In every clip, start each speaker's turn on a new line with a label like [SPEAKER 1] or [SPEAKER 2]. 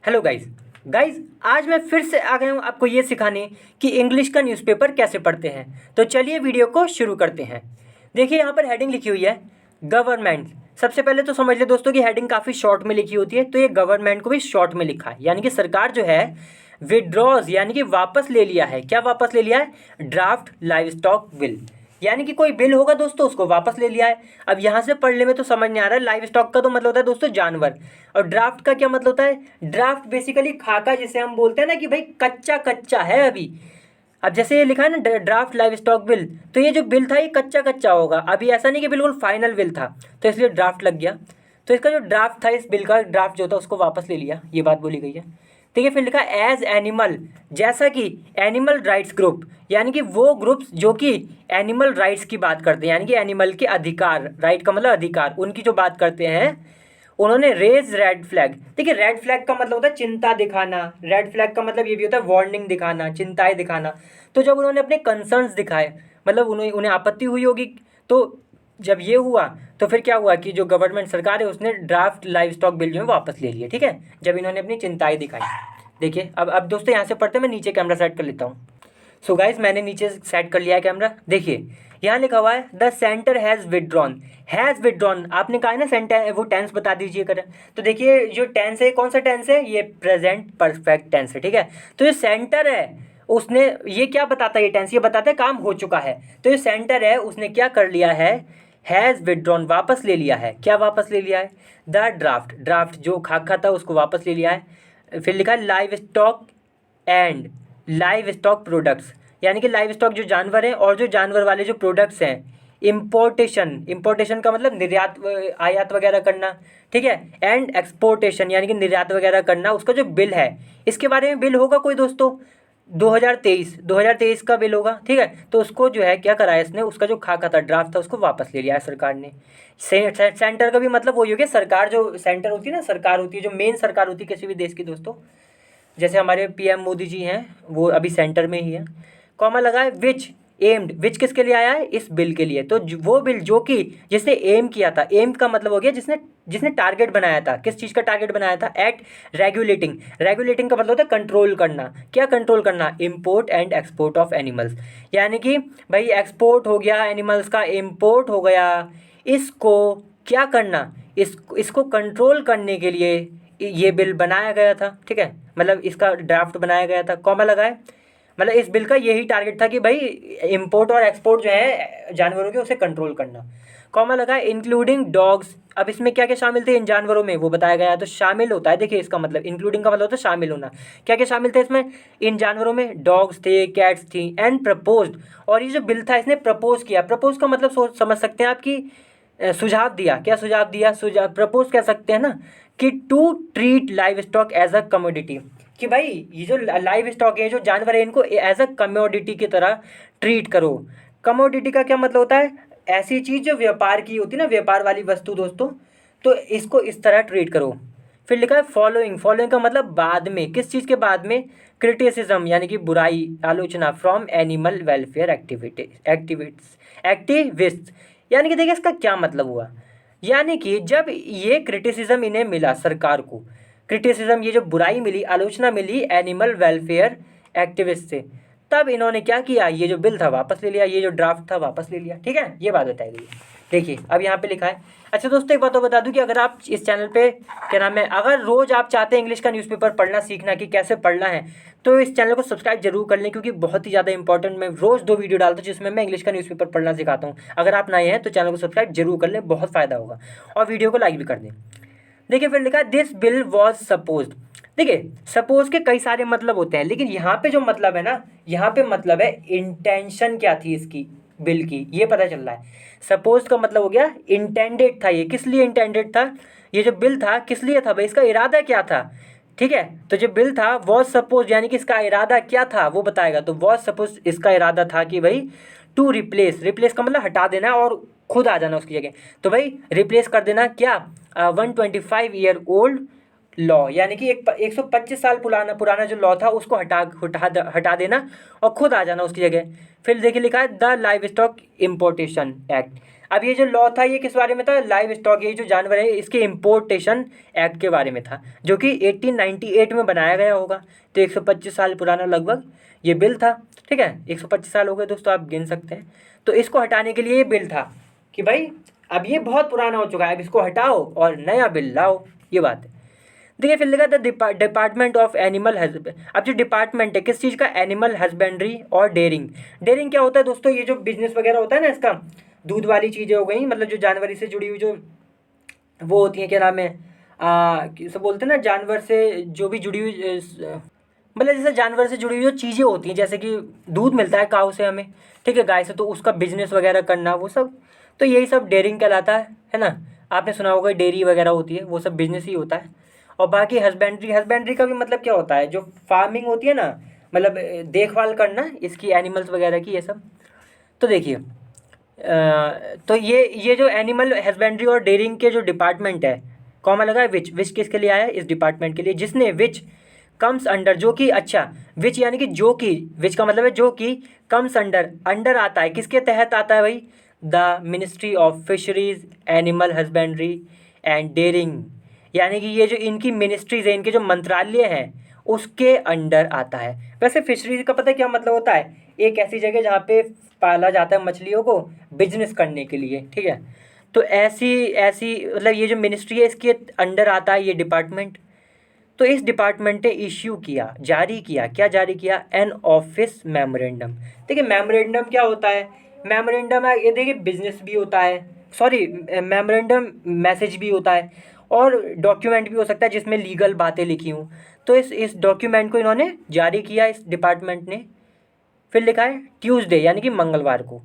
[SPEAKER 1] Hello guys आज मैं फिर से आ गया हूँ आपको ये सिखाने कि इंग्लिश का न्यूज़पेपर कैसे पढ़ते हैं। तो चलिए वीडियो को शुरू करते हैं। देखिए यहाँ पर हेडिंग लिखी हुई है गवर्नमेंट। सबसे पहले तो समझ ले दोस्तों कि हेडिंग काफ़ी शॉर्ट में लिखी होती है, तो ये गवर्नमेंट को भी शॉर्ट में लिखा है, यानी कि सरकार जो है विड्रॉज यानी कि वापस ले लिया है। क्या वापस ले लिया है? ड्राफ्ट लाइव स्टॉक बिल, यानी कि कोई बिल होगा दोस्तों उसको वापस ले लिया है। अब यहाँ से पढ़ने में तो समझ नहीं आ रहा है, लाइव स्टॉक का तो मतलब होता है दोस्तों जानवर, और ड्राफ्ट का क्या मतलब होता है? ड्राफ्ट बेसिकली खाका, जिसे हम बोलते हैं ना कि भाई कच्चा कच्चा है अभी। अब जैसे ये लिखा है ना ड्राफ्ट लाइव स्टॉक बिल, तो ये जो बिल था ये कच्चा कच्चा होगा, अभी ऐसा नहीं कि बिल्कुल फाइनल बिल था, तो इसलिए ड्राफ्ट लग गया। तो इसका जो ड्राफ्ट था, इस बिल का ड्राफ्ट जो था उसको वापस ले लिया, ये बात बोली गई है। ठीक है, फिर लिखा एज एनिमल, जैसा कि एनिमल राइट्स ग्रुप, यानी कि वो ग्रुप्स जो कि एनिमल राइट्स की बात करते हैं, यानी कि एनिमल के अधिकार, राइट का मतलब अधिकार, उनकी जो बात करते हैं, उन्होंने रेज रेड फ्लैग। देखिए रेड फ्लैग का मतलब होता है चिंता दिखाना, रेड फ्लैग का मतलब ये भी होता है वार्निंग दिखाना, चिंताएं दिखाना। तो जब उन्होंने अपने कंसर्न्स दिखाए, मतलब उन्हें उन्हें आपत्ति हुई होगी, तो जब ये हुआ तो फिर क्या हुआ कि जो गवर्नमेंट सरकार है उसने ड्राफ्ट लाइव स्टॉक बिल जो है वापस ले लिया। ठीक है, जब इन्होंने अपनी चिंताएं दिखाई। देखिए अब दोस्तों यहाँ से पढ़ते हैं, मैं नीचे कैमरा सेट कर लेता हूँ। सो गाइज मैंने नीचे सेट कर लिया है कैमरा। देखिए यहाँ लिखा हुआ है the centre has withdrawn. Has withdrawn आपने कहा है ना, सेंटर वो टेंस बता दीजिए कर। तो देखिए जो टेंस है कौन सा टेंस है? ये प्रेजेंट परफेक्ट टेंस है। ठीक है, तो ये सेंटर है उसने, ये क्या बताता है ये टेंस? ये बताता है काम हो चुका है। तो ये सेंटर है उसने क्या कर लिया है? हैज़ विदड्रॉन, वापस ले लिया है। क्या वापस ले लिया है? द ड्राफ्ट, ड्राफ्ट जो खाका था उसको वापस ले लिया है। फिर लिखा है live stock and live stock products, यानी कि लाइव स्टॉक जो जानवर हैं और जो जानवर वाले जो प्रोडक्ट्स हैं। इम्पोर्टेशन, इम्पोर्टेशन का मतलब निर्यात आयात वगैरह करना। ठीक है, एंड एक्सपोर्टेशन यानी कि निर्यात वगैरह करना, उसका जो बिल है, इसके बारे में बिल होगा कोई दोस्तों 2023 का बिल होगा। ठीक है, तो उसको जो है क्या करा है इसने, उसका जो खाका था ड्राफ्ट था उसको वापस ले लिया है सरकार ने। सेंटर का भी मतलब वही हो गया, सरकार जो सेंटर होती है ना, सरकार होती है जो मेन सरकार होती है किसी भी देश की दोस्तों, जैसे हमारे पीएम मोदी जी हैं वो अभी सेंटर में ही है। कॉमा लगा है विच एम्ड, विच किसके लिए आया है? इस बिल के लिए। तो वो बिल जो कि जिसने एम किया था, एम का मतलब हो गया जिसने जिसने टारगेट बनाया था। किस चीज़ का टारगेट बनाया था? एट रेगुलेटिंग, रेगुलेटिंग का मतलब होता है कंट्रोल करना। क्या कंट्रोल करना? Import and export of animals, यानी कि भाई एक्सपोर्ट हो गया एनिमल्स का, इम्पोर्ट हो गया, इसको क्या करना, इसको कंट्रोल करने के लिए ये बिल बनाया गया था। ठीक है, मतलब इसका ड्राफ्ट बनाया गया था। कॉमा लगा है, मतलब इस बिल का यही टारगेट था कि भाई इंपोर्ट और एक्सपोर्ट जो है जानवरों के उसे कंट्रोल करना। कॉमा लगा है इंक्लूडिंग डॉग्स। अब इसमें क्या क्या शामिल थे इन जानवरों में वो बताया गया, तो शामिल होता है। देखिए इसका मतलब इंक्लूडिंग का मतलब होता है शामिल होना। क्या क्या शामिल थे इसमें? इन जानवरों में डॉग्स थे, कैट्स थी, एंड प्रपोज्ड। और ये जो बिल था इसने प्रपोज किया। प्रपोज का मतलब सोच समझ सकते हैं आप कि सुझाव दिया। क्या सुझाव दिया? सुझाव प्रपोज कह सकते हैं ना, कि to treat livestock as a commodity, कि भाई ये जो लाइव स्टॉक है, जो जानवर है, इनको एज अ कमोडिटी की तरह ट्रीट करो। कमोडिटी का क्या मतलब होता है? ऐसी चीज़ जो व्यापार की होती है ना, व्यापार वाली वस्तु दोस्तों, तो इसको इस तरह ट्रीट करो। फिर लिखा है फॉलोइंग, फॉलोइंग का मतलब बाद में, किस चीज़ के बाद में? क्रिटिसिज्म यानी कि बुराई, आलोचना, फ्रॉम एनिमल वेलफेयर एक्टिविस्ट। यानी कि देखिए इसका क्या मतलब हुआ, यानी कि जब ये क्रिटिसिज्म इन्हें मिला सरकार को, क्रिटिसिज्म ये जो बुराई मिली, आलोचना मिली एनिमल वेलफेयर एक्टिविस्ट से, तब इन्होंने क्या किया? ये जो बिल था वापस ले लिया, ये जो ड्राफ्ट था वापस ले लिया। ठीक है, ये बात बताई गई है। देखिए अब यहाँ पे लिखा है। अच्छा दोस्तों एक बात तो बता दूं कि अगर आप इस चैनल पे क्या नाम है, अगर रोज़ आप चाहते हैं इंग्लिश का न्यूज़पेपर पढ़ना सीखना कि कैसे पढ़ना है, तो इस चैनल को सब्सक्राइब जरूर कर लें, क्योंकि बहुत ही ज़्यादा इंपॉर्टेंट, मैं रोज़ 2 वीडियो डालता हूँ जिसमें मैं इंग्लिश का न्यूज़पेपर पढ़ना सिखाता हूँ। अगर आप नए हैं तो चैनल को सब्सक्राइब जरूर कर लें, बहुत फ़ायदा होगा, और वीडियो को लाइक भी कर दें। देखिए फिर लिखा है दिस बिल वॉज सपोज्ड। देखिए सपोज के कई सारे मतलब होते हैं, लेकिन यहाँ पे जो मतलब है ना, यहाँ पे मतलब है इंटेंशन क्या थी इसकी, बिल की, ये पता चल रहा है। सपोज का मतलब हो गया इंटेंडेड था, ये किस लिए इंटेंडेड था? ये जो बिल था किस लिए था भाई, इसका इरादा क्या था? ठीक है, तो जो बिल था वॉज सपोज, यानी कि इसका इरादा क्या था वो बताएगा। तो वॉज सपोज इसका इरादा था कि भाई टू रिप्लेस, रिप्लेस का मतलब हटा देना और खुद आ जाना उसकी जगह। तो भाई रिप्लेस कर देना क्या? 125 ईयर ओल्ड लॉ, यानी कि 125 साल पुराना पुराना जो लॉ था उसको हटा देना और खुद आ जाना उसकी जगह। फिर देखिए लिखा है the live stock importation act. अब ये जो लॉ था ये किस बारे में था, लाइव स्टॉक, ये जो जानवर है इसके इम्पोर्टेशन एक्ट के बारे में था, जो कि 1898 में बनाया गया होगा। तो 125 साल पुराना लगभग ये बिल था। ठीक है, 125 साल हो गए दोस्तों, आप गिन सकते हैं। तो इसको हटाने के लिए ये बिल था कि भाई अब ये बहुत पुराना हो चुका है, अब इसको हटाओ और नया बिल लाओ, ये बात है। देखिए फिर लिखा था डिपार्टमेंट ऑफ एनिमल हस्बेंड्री। अब जो डिपार्टमेंट है किस चीज़ का, एनिमल हस्बेंड्री और डेयरिंग। डेयरिंग क्या होता है दोस्तों, ये जो बिजनेस वगैरह होता है ना, इसका दूध वाली चीज़ें हो गई, मतलब जो जानवरी से जुड़ी हुई जो वो होती हैं, क्या नाम है, सब बोलते हैं ना, जानवर से जो भी जुड़ी हुई मतलब जैसे जानवर से जुड़ी हुई जो चीज़ें होती हैं, जैसे कि दूध मिलता है काऊ से हमें, ठीक है, गाय से, तो उसका बिजनेस वगैरह करना वो सब, तो यही सब डेयरिंग कहलाता है ना। आपने सुना होगा डेयरी वगैरह होती है, वो सब बिजनेस ही होता है। और बाकी हस्बेंड्री, हस्बेंड्री का भी मतलब क्या होता है, जो फार्मिंग होती है ना, मतलब देखभाल करना इसकी एनिमल्स वगैरह की, ये सब। तो देखिए तो ये जो एनिमल हस्बेंड्री और डेयरिंग के जो डिपार्टमेंट है, कॉमा लगा है विच किसके लिए आया है, इस डिपार्टमेंट के लिए, जिसने विच कम्स अंडर, जो कि, अच्छा विच यानी कि जो कि, विच का मतलब है जो कि, कम्स अंडर, अंडर आता है, किसके तहत आता है भाई, the ministry of fisheries, animal husbandry and dairying, यानी कि ये जो इनकी मिनिस्ट्रीज है, इनके जो मंत्रालय हैं उसके अंडर आता है। वैसे फिशरीज का पता है क्या मतलब होता है, एक ऐसी जगह जहाँ पे पाला जाता है मछलियों को बिजनेस करने के लिए, ठीक है। तो ऐसी ऐसी मतलब ये जो मिनिस्ट्री है इसके अंडर आता है ये डिपार्टमेंट। तो इस डिपार्टमेंट ने इश्यू किया, जारी किया, क्या जारी किया, एन ऑफिस मेमोरेंडम। देखिए मेमोरेंडम क्या होता है, मेमोरेंडम है ये, देखिए बिजनेस भी होता है, सॉरी मेमोरेंडम मैसेज भी होता है, और डॉक्यूमेंट भी हो सकता है जिसमें लीगल बातें लिखी हूँ। तो इस डॉक्यूमेंट को इन्होंने जारी किया, इस डिपार्टमेंट ने। फिर लिखा है ट्यूसडे यानी कि मंगलवार को,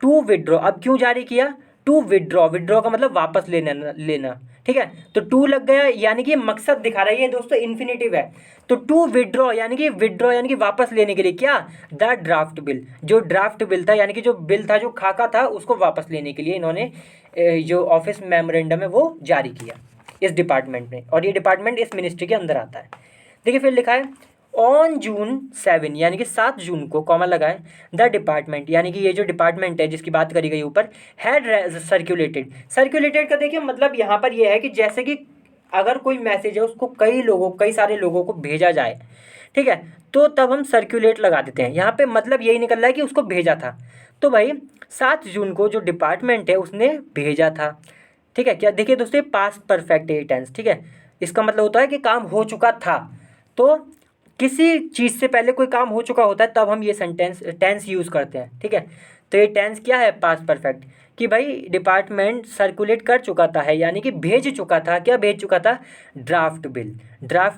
[SPEAKER 1] टू विड्रॉ। अब क्यों जारी किया, टू विड्रॉ, विड्रॉ का मतलब वापस लेना, ठीक है। तो टू लग गया यानी कि मकसद दिखा रहा है ये दोस्तों, इन्फिनेटिव है। तो टू विड्रॉ यानी कि वापस लेने के लिए, क्या, द ड्राफ्ट बिल, जो ड्राफ्ट बिल था यानी कि जो बिल था, जो खाका था, उसको वापस लेने के लिए इन्होंने जो ऑफिस मेमोरेंडम है वो जारी किया इस डिपार्टमेंट ने, और ये डिपार्टमेंट इस मिनिस्ट्री के अंदर आता है। देखिए फिर लिखा है ऑन जून 7 यानी कि 7 जून को, कॉमा लगाए, द डिपार्टमेंट यानी कि ये जो डिपार्टमेंट है जिसकी बात करी गई ऊपर, हैड सर्कुलेटेड। सर्कुलेटेड का देखिए मतलब यहाँ पर ये है कि जैसे कि अगर कोई मैसेज है उसको कई सारे लोगों को भेजा जाए, ठीक है, तो तब हम सर्कुलेट लगा देते हैं। यहाँ पे मतलब यही निकल रहा है कि उसको भेजा था। तो भाई 7 जून को जो डिपार्टमेंट है उसने भेजा था, ठीक है। क्या देखिए दोस्तों, पास्ट परफेक्ट टेंस, ठीक है, इसका मतलब होता है कि काम हो चुका था। तो किसी चीज़ से पहले कोई काम हो चुका होता है तब हम ये सेंटेंस टेंस यूज़ करते हैं, ठीक है। तो ये टेंस क्या है, पास्ट परफेक्ट, कि भाई डिपार्टमेंट सर्कुलेट कर चुका था, है यानी कि भेज चुका था, क्या भेज चुका था, ड्राफ्ट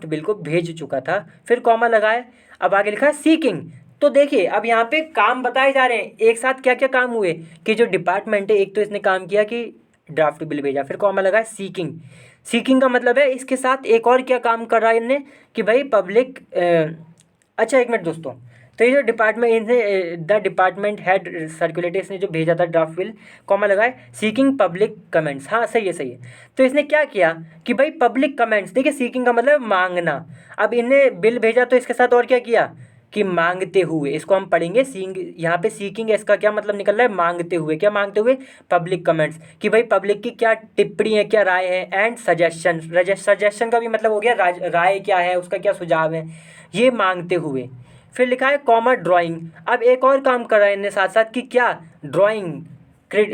[SPEAKER 1] बिल को भेज चुका था। फिर कॉमा लगाए, अब आगे लिखा है सीकिंग। तो देखिए अब यहाँ पे काम बताए जा रहे हैं एक साथ, क्या क्या काम हुए, कि जो डिपार्टमेंट है एक तो इसने काम किया कि ड्राफ्ट बिल भेजा, फिर कॉमा लगा है सीकिंग का मतलब है इसके साथ एक और क्या काम कर रहा है इनने, कि भाई पब्लिक, अच्छा एक मिनट दोस्तों, तो ये जो डिपार्टमेंट इन्हें द डिपार्टमेंट हैड सर्कुलेटेड, इसने जो भेजा था ड्राफ्ट बिल, कॉमा लगाए, सीकिंग पब्लिक कमेंट्स, हाँ सही है। तो इसने क्या किया कि भाई पब्लिक कमेंट्स, देखिए सीकिंग का मतलब मांगना। अब इन्हें बिल भेजा तो इसके साथ और क्या किया कि मांगते हुए, इसको हम पढ़ेंगे सींग, यहाँ पे सीकिंग है इसका क्या मतलब निकल रहा है, मांगते हुए, क्या मांगते हुए, पब्लिक कमेंट्स, कि भाई पब्लिक की क्या टिप्पणी है, क्या राय है, एंड सजेशन का भी मतलब हो गया राय क्या है, उसका क्या सुझाव है, ये मांगते हुए। फिर लिखा है कॉमा ड्राइंग। अब एक और काम कर रहा है इनने साथ साथ, कि क्या, ड्राइंग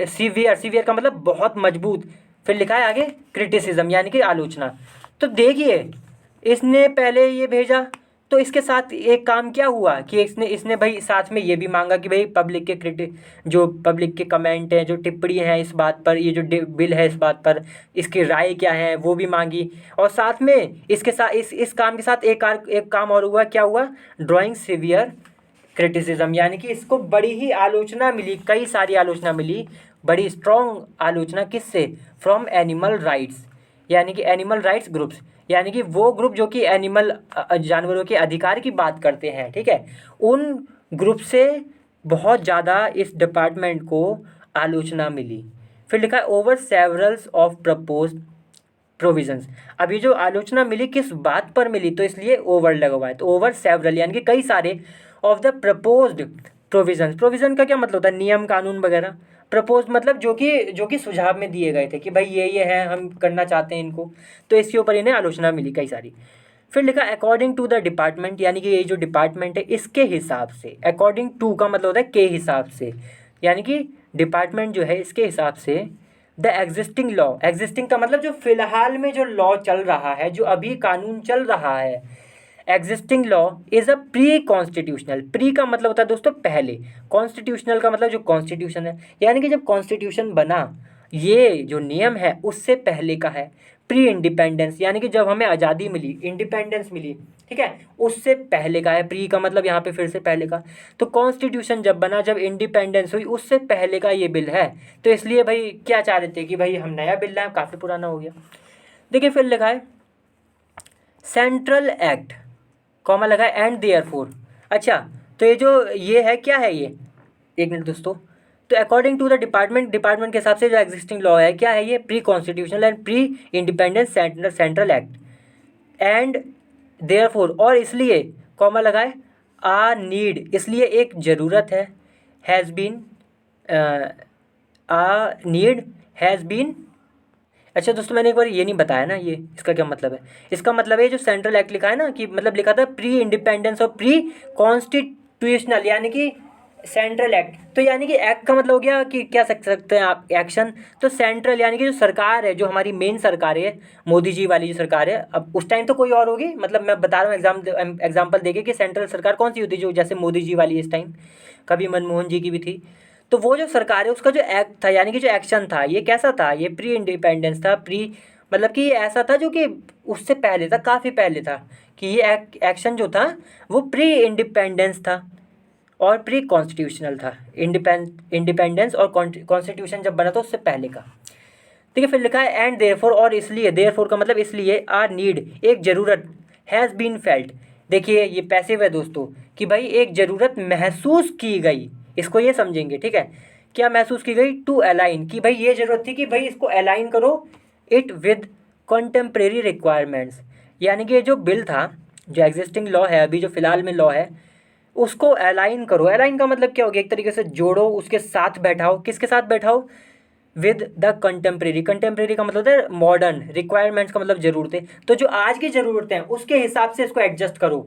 [SPEAKER 1] सीवियर का मतलब बहुत मजबूत। फिर लिखा है आगे क्रिटिसिज्म यानी कि आलोचना। तो देखिए इसने पहले ये भेजा, तो इसके साथ एक काम क्या हुआ कि इसने भाई साथ में ये भी मांगा कि भाई पब्लिक के जो पब्लिक के कमेंट हैं, जो टिप्पणी है इस बात पर, ये जो बिल है इस बात पर, इसकी राय क्या है वो भी मांगी। और साथ में इसके साथ इस काम के साथ एक काम और हुआ, क्या हुआ, ड्राइंग सीवियर क्रिटिसिज्म, यानी कि इसको बड़ी ही आलोचना मिली, कई सारी आलोचना मिली, बड़ी स्ट्रॉन्ग आलोचना, किससे, फ्रॉम एनिमल राइट्स, यानी कि एनिमल राइट्स ग्रुप्स, यानी कि वो ग्रुप जो कि एनिमल जानवरों के अधिकार की बात करते हैं, ठीक है, उन ग्रुप से बहुत ज़्यादा इस डिपार्टमेंट को आलोचना मिली। फिर लिखा है ओवर सेवरल्स ऑफ प्रपोज्ड प्रोविजंस। अब ये जो आलोचना मिली किस बात पर मिली, तो इसलिए ओवर लगा हुआ है, तो ओवर सेवरल यानी कि कई सारे, of the proposed provisions, provision का क्या मतलब होता है, नियम कानून वगैरह, प्रपोज मतलब जो कि सुझाव में दिए गए थे कि भाई ये है, हम करना चाहते हैं इनको, तो इसके ऊपर इन्हें आलोचना मिली कई सारी। फिर लिखा अकॉर्डिंग टू द डिपार्टमेंट, यानी कि ये जो डिपार्टमेंट है इसके हिसाब से, अकॉर्डिंग टू का मतलब होता है के हिसाब से, यानी कि डिपार्टमेंट जो है इसके हिसाब से द एग्जिस्टिंग लॉ, एग्जिस्टिंग का मतलब जो फिलहाल में जो लॉ चल रहा है, जो अभी कानून चल रहा है, existing law is a pre constitutional. Pre का मतलब होता है दोस्तों पहले, कॉन्स्टिट्यूशनल का मतलब जो कॉन्स्टिट्यूशन है, यानी कि जब कॉन्स्टिट्यूशन बना ये जो नियम है उससे पहले का है। प्री इंडिपेंडेंस यानी कि जब हमें आज़ादी मिली, इंडिपेंडेंस मिली, ठीक है, उससे पहले का है। प्री का मतलब यहाँ पे फिर से पहले का, तो कॉन्स्टिट्यूशन जब बना, जब इंडिपेंडेंस हुई, उससे पहले का ये बिल है। तो इसलिए भाई क्या चाह रहे थे कि भाई हम नया बिल लाएं, काफ़ी पुराना हो गया। देखिए फिर लिखा है सेंट्रल एक्ट, कॉमा लगा है एंड देयरफॉर। अच्छा, तो ये जो ये है क्या है ये, एक मिनट दोस्तों, तो according to the department, department के हिसाब से जो एग्जिस्टिंग लॉ है क्या है ये, pre constitutional and pre independence central act and therefore, और इसलिए कॉमा लगाए आ नीड, इसलिए एक ज़रूरत है, has been, a need has been. अच्छा दोस्तों, मैंने एक बार ये नहीं बताया ना, ये इसका क्या मतलब है। इसका मतलब है जो सेंट्रल एक्ट लिखा है ना, कि मतलब लिखा था प्री इंडिपेंडेंस और प्री कॉन्स्टिट्यूशनल, यानी कि सेंट्रल एक्ट, तो यानी कि एक्ट का मतलब हो गया कि क्या सकते हैं आप, एक्शन। तो सेंट्रल यानी कि जो सरकार है, जो हमारी मेन सरकार है, मोदी जी वाली जो सरकार है, अब उस टाइम तो कोई और होगी, मतलब मैं बता रहा हूँ एग्जाम्पल देके कि सेंट्रल सरकार कौन सी होती है, जो जैसे मोदी जी वाली इस टाइम, कभी मनमोहन जी की भी थी। तो वो जो सरकार है उसका जो एक्ट था, यानी कि जो एक्शन था, ये कैसा था, ये प्री इंडिपेंडेंस था। प्री मतलब कि ये ऐसा था जो कि उससे पहले था, काफ़ी पहले था, कि ये एक्शन जो था वो प्री इंडिपेंडेंस था और प्री कॉन्स्टिट्यूशनल था। इंडिपेंडेंस और कॉन्स्टिट्यूशन जब बना था उससे पहले का। ठीक है, फिर लिखा है एंड देयरफॉर, और इसलिए, देयरफॉर का मतलब इसलिए, आर नीड एक ज़रूरत, हैज़ बीन फेल्ट। देखिए ये पैसिव है दोस्तों, कि भाई एक ज़रूरत महसूस की गई, इसको ये समझेंगे, ठीक है। क्या महसूस की गई, टू अलाइन, कि भाई ये ज़रूरत थी कि भाई इसको अलाइन करो इट विद कंटेम्प्रेरी रिक्वायरमेंट्स, यानी कि ये जो बिल था, जो एग्जिस्टिंग लॉ है, अभी जो फ़िलहाल में लॉ है, उसको अलाइन करो। अलाइन का मतलब क्या हो गया, एक तरीके से जोड़ो, उसके साथ बैठाओ। किसके साथ बैठाओ, विद द कंटेम्प्रेरी, कंटेम्प्रेरी का मतलब है मॉडर्न, रिक्वायरमेंट्स का मतलब ज़रूरतें, तो जो आज की ज़रूरतें हैं उसके हिसाब से इसको एडजस्ट करो।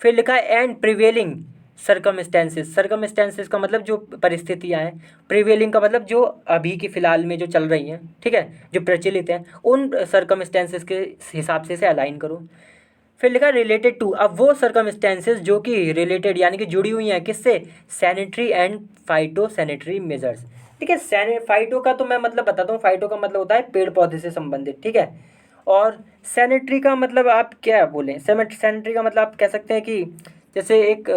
[SPEAKER 1] फिर लिखा है एंड प्रिवेलिंग सर्कमस्टेंसेस, सर्कमस्टेंसेस का मतलब जो परिस्थितियाँ हैं, प्रिवेलिंग का मतलब जो अभी की फ़िलहाल में जो चल रही हैं, ठीक है, जो प्रचलित हैं, उन सर्कमस्टेंसेस के हिसाब से इसे अलाइन करो। फिर लिखा रिलेटेड टू, अब वो सर्कमस्टेंसेस जो कि रिलेटेड यानी कि जुड़ी हुई हैं किससे, sanitary and phyto sanitary measures. ठीक है, फाइटो का तो मैं मतलब बताता हूँ, फाइटो का मतलब होता है पेड़ पौधे से संबंधित, ठीक है। और सैनिटरी का मतलब आप क्या बोलें, सैनिटरी का मतलब आप कह सकते हैं कि जैसे एक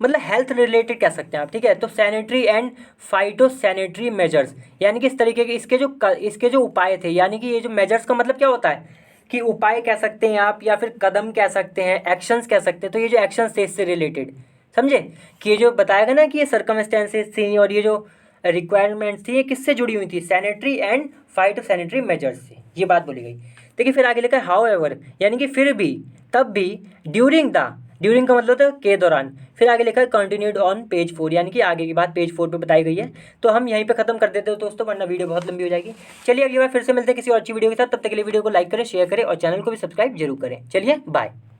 [SPEAKER 1] मतलब हेल्थ रिलेटेड कह सकते हैं आप, ठीक है। तो sanitary and phyto sanitary measures, यानी कि इस तरीके के इसके जो उपाय थे, यानी कि ये जो मेजर्स का मतलब क्या होता है कि उपाय कह सकते हैं आप, या फिर कदम कह सकते हैं, एक्शंस कह सकते हैं। तो ये जो एक्शंस थे इससे रिलेटेड, समझे, कि ये जो बताया गया ना कि ये सर्कमस्टेंसेस थी और ये जो रिक्वायरमेंट्स थी, ये किससे जुड़ी हुई थी, sanitary and phyto sanitary measures से, ये बात बोली गई। देखिए फिर आगे लिखा है हाउ एवर, यानी कि फिर भी, तब भी, ड्यूरिंग द, ड्यूरिंग का मतलब होता है के दौरान। फिर आगे लिखा है कंटिन्यूड ऑन पेज 4, यानी कि आगे की बात पेज 4 पे बताई गई है। तो हम यहीं पे खत्म कर देते हो दोस्तों, वरना वीडियो बहुत लंबी हो जाएगी। चलिए अगली बार फिर से मिलते हैं किसी और अच्छी वीडियो के साथ, तब तक के लिए वीडियो को लाइक करें, शेयर करें और चैनल को भी सब्सक्राइब जरूर करें। चलिए बाय।